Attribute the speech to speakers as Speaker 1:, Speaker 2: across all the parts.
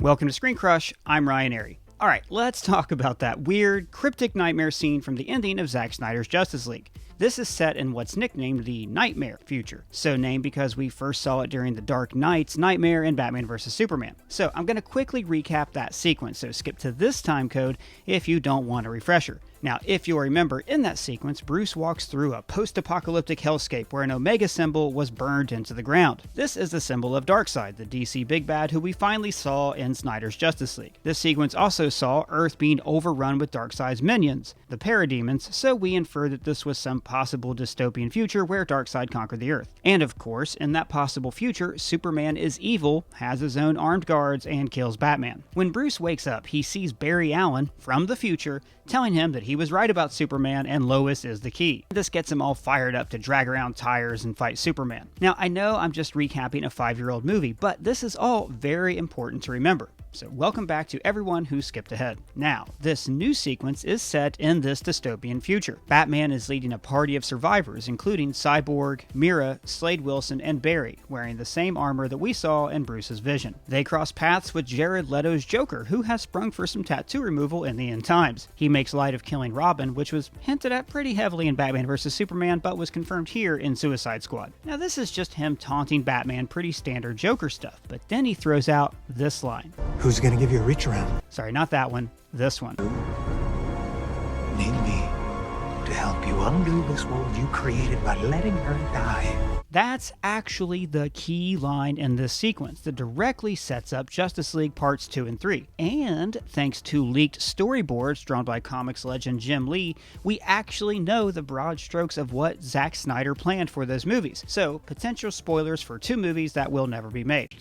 Speaker 1: Welcome to Screen Crush, I'm Ryan Airy. Alright, let's talk about that weird, cryptic nightmare scene from the ending of Zack Snyder's Justice League. This is set in what's nicknamed the Knightmare future, so named because we first saw it during the Dark Knight's Nightmare in Batman vs. Superman. So I'm going to quickly recap that sequence, so skip to this time code if you don't want a refresher. Now, if you'll remember, in that sequence, Bruce walks through a post-apocalyptic hellscape where an Omega symbol was burned into the ground. This is the symbol of Darkseid, the DC big bad who we finally saw in Snyder's Justice League. This sequence also saw Earth being overrun with Darkseid's minions, the Parademons, so we infer that this was some possible dystopian future where Darkseid conquered the Earth. And of course, in that possible future, Superman is evil, has his own armed guards, and kills Batman. When Bruce wakes up, he sees Barry Allen, from the future, telling him that he was right about Superman and Lois is the key. This gets him all fired up to drag around tires and fight Superman. Now, I know I'm just recapping a 5-year-old movie, but this is all very important to remember. So welcome back to everyone who skipped ahead. Now, this new sequence is set in this dystopian future. Batman is leading a party of survivors, including Cyborg, Mera, Slade Wilson, and Barry, wearing the same armor that we saw in Bruce's vision. They cross paths with Jared Leto's Joker, who has sprung for some tattoo removal in the end times. He makes light of killing Robin, which was hinted at pretty heavily in Batman vs. Superman, but was confirmed here in Suicide Squad. Now, this is just him taunting Batman, pretty standard Joker stuff, but then he throws out this line.
Speaker 2: Who's gonna give you a reach around?
Speaker 1: Sorry, not that one. This one.
Speaker 2: Need me to help you undo this world you created by letting her die.
Speaker 1: That's actually the key line in this sequence that directly sets up Justice League Parts 2 and 3. And thanks to leaked storyboards drawn by comics legend Jim Lee, we actually know the broad strokes of what Zack Snyder planned for those movies. So, potential spoilers for 2 movies that will never be made.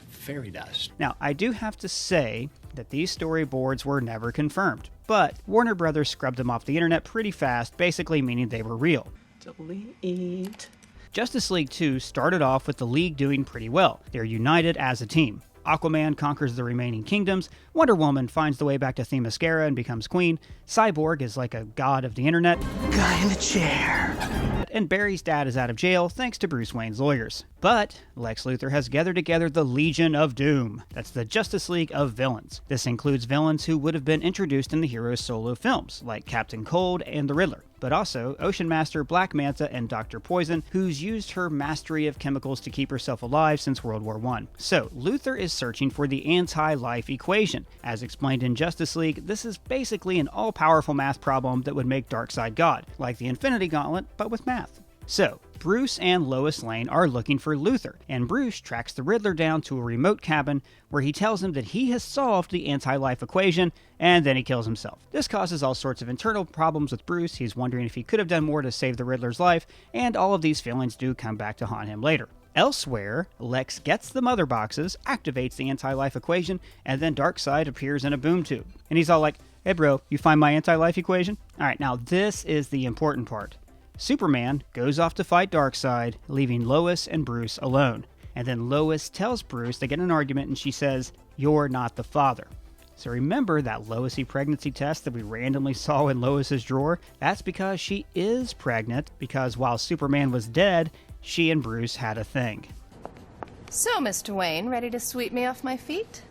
Speaker 2: Fairy dust.
Speaker 1: Now, I do have to say that these storyboards were never confirmed, but Warner Brothers scrubbed them off the internet pretty fast, basically meaning they were real.
Speaker 3: Delete.
Speaker 1: Justice League 2 started off with the League doing pretty well. They're united as a team. Aquaman conquers the remaining kingdoms, Wonder Woman finds the way back to Themyscira and becomes queen, Cyborg is like a god of the internet,
Speaker 3: Guy in the chair.
Speaker 1: and Barry's dad is out of jail thanks to Bruce Wayne's lawyers. But Lex Luthor has gathered together the Legion of Doom. That's the Justice League of villains. This includes villains who would have been introduced in the hero's solo films, like Captain Cold and the Riddler, but also Ocean Master, Black Manta, and Dr. Poison, who's used her mastery of chemicals to keep herself alive since World War I. So, Luthor is searching for the anti-life equation. As explained in Justice League, this is basically an all-powerful math problem that would make Darkseid God, like the Infinity Gauntlet, but with math. So, Bruce and Lois Lane are looking for Luthor, and Bruce tracks the Riddler down to a remote cabin where he tells him that he has solved the anti-life equation, and then he kills himself. This causes all sorts of internal problems with Bruce. He's wondering if he could have done more to save the Riddler's life, and all of these feelings do come back to haunt him later. Elsewhere, Lex gets the mother boxes, activates the anti-life equation, and then Darkseid appears in a boom tube. And he's all like, "Hey bro, you find my anti-life equation?" Alright, now this is the important part. Superman goes off to fight Darkseid, leaving Lois and Bruce alone. And then Lois tells Bruce, they get in an argument, and she says, "You're not the father." So remember that Lois-y pregnancy test that we randomly saw in Lois's drawer? That's because she is pregnant, because while Superman was dead, she and Bruce had a thing.
Speaker 4: So, Mr. Wayne, ready to sweep me off my feet?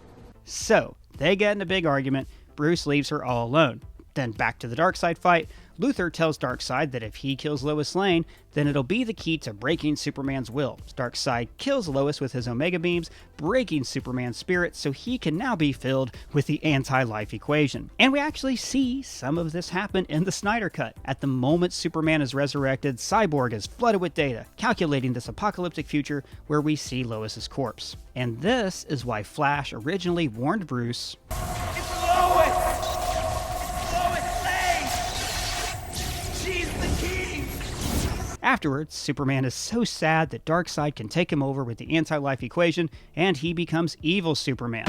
Speaker 1: So, they get in a big argument, Bruce leaves her all alone. Then back to the Darkseid fight, Luthor tells Darkseid that if he kills Lois Lane, then it'll be the key to breaking Superman's will. Darkseid kills Lois with his Omega beams, breaking Superman's spirit so he can now be filled with the anti-life equation. And we actually see some of this happen in the Snyder Cut. At the moment Superman is resurrected, Cyborg is flooded with data, calculating this apocalyptic future where we see Lois's corpse. And this is why Flash originally warned Bruce,
Speaker 3: It's Lois! Lois Lane! She's the key!
Speaker 1: Afterwards, Superman is so sad that Darkseid can take him over with the anti-life equation, and he becomes evil Superman.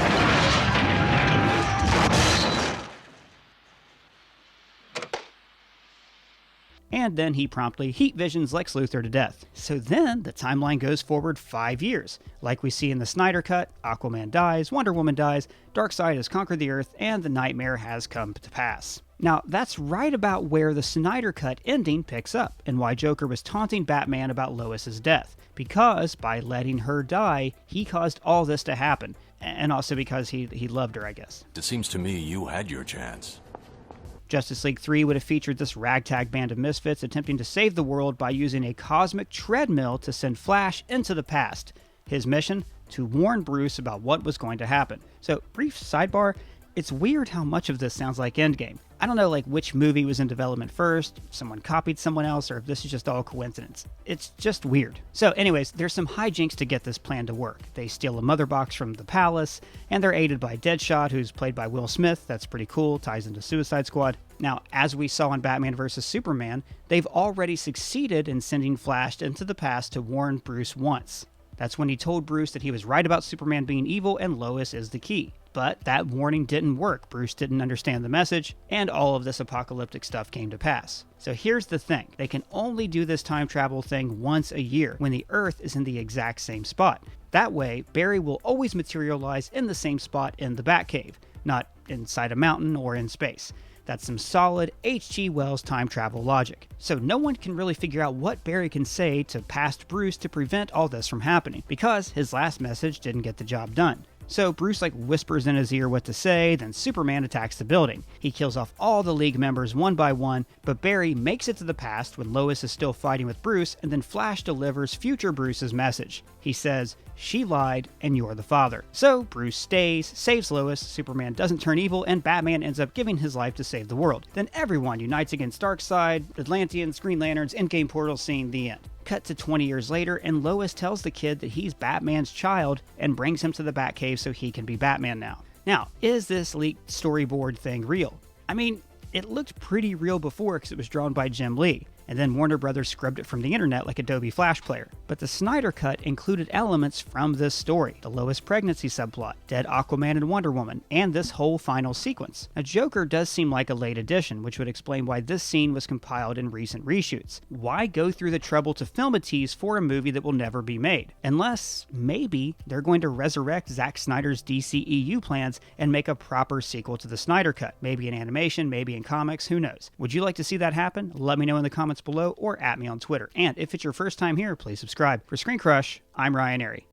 Speaker 1: And then he promptly heat visions Lex Luthor to death. So then the timeline goes forward 5 years. Like we see in the Snyder Cut, Aquaman dies, Wonder Woman dies, Darkseid has conquered the Earth, and the Knightmare has come to pass. Now, that's right about where the Snyder Cut ending picks up, and why Joker was taunting Batman about Lois's death. Because by letting her die, he caused all this to happen. And also because he loved her, I guess.
Speaker 5: It seems to me you had your chance.
Speaker 1: Justice League 3 would have featured this ragtag band of misfits attempting to save the world by using a cosmic treadmill to send Flash into the past. His mission? To warn Bruce about what was going to happen. So, brief sidebar, it's weird how much of this sounds like Endgame. I don't know which movie was in development first, someone copied someone else, or if this is just all coincidence. It's just weird. So anyways, there's some hijinks to get this plan to work. They steal a mother box from the palace, and they're aided by Deadshot, who's played by Will Smith. That's pretty cool, ties into Suicide Squad. Now, as we saw in Batman vs. Superman, they've already succeeded in sending Flash into the past to warn Bruce once. That's when he told Bruce that he was right about Superman being evil and Lois is the key. But that warning didn't work. Bruce didn't understand the message, and all of this apocalyptic stuff came to pass. So here's the thing. They can only do this time travel thing once a year, when the Earth is in the exact same spot. That way, Barry will always materialize in the same spot in the Batcave, not inside a mountain or in space. That's some solid H.G. Wells time travel logic. So no one can really figure out what Barry can say to past Bruce to prevent all this from happening, because his last message didn't get the job done. So Bruce whispers in his ear what to say, then Superman attacks the building. He kills off all the League members one by one, but Barry makes it to the past when Lois is still fighting with Bruce, and then Flash delivers future Bruce's message. He says, "She lied, and you're the father." So Bruce stays, saves Lois, Superman doesn't turn evil, and Batman ends up giving his life to save the world. Then everyone unites against Darkseid, Atlanteans, Green Lanterns, endgame portal scene, the end. Cut to 20 years later, and Lois tells the kid that he's Batman's child and brings him to the Batcave so he can be Batman now. Now, is this leaked storyboard thing real? I mean, it looked pretty real before because it was drawn by Jim Lee, and then Warner Brothers scrubbed it from the internet like Adobe Flash Player. But the Snyder Cut included elements from this story, the Lois pregnancy subplot, dead Aquaman and Wonder Woman, and this whole final sequence. Now, Joker does seem like a late addition, which would explain why this scene was compiled in recent reshoots. Why go through the trouble to film a tease for a movie that will never be made? Unless, maybe, they're going to resurrect Zack Snyder's DCEU plans and make a proper sequel to the Snyder Cut. Maybe in animation, maybe in comics, who knows? Would you like to see that happen? Let me know in the comments below or at me on Twitter. And if it's your first time here, please subscribe. For Screen Crush, I'm Ryan Airy.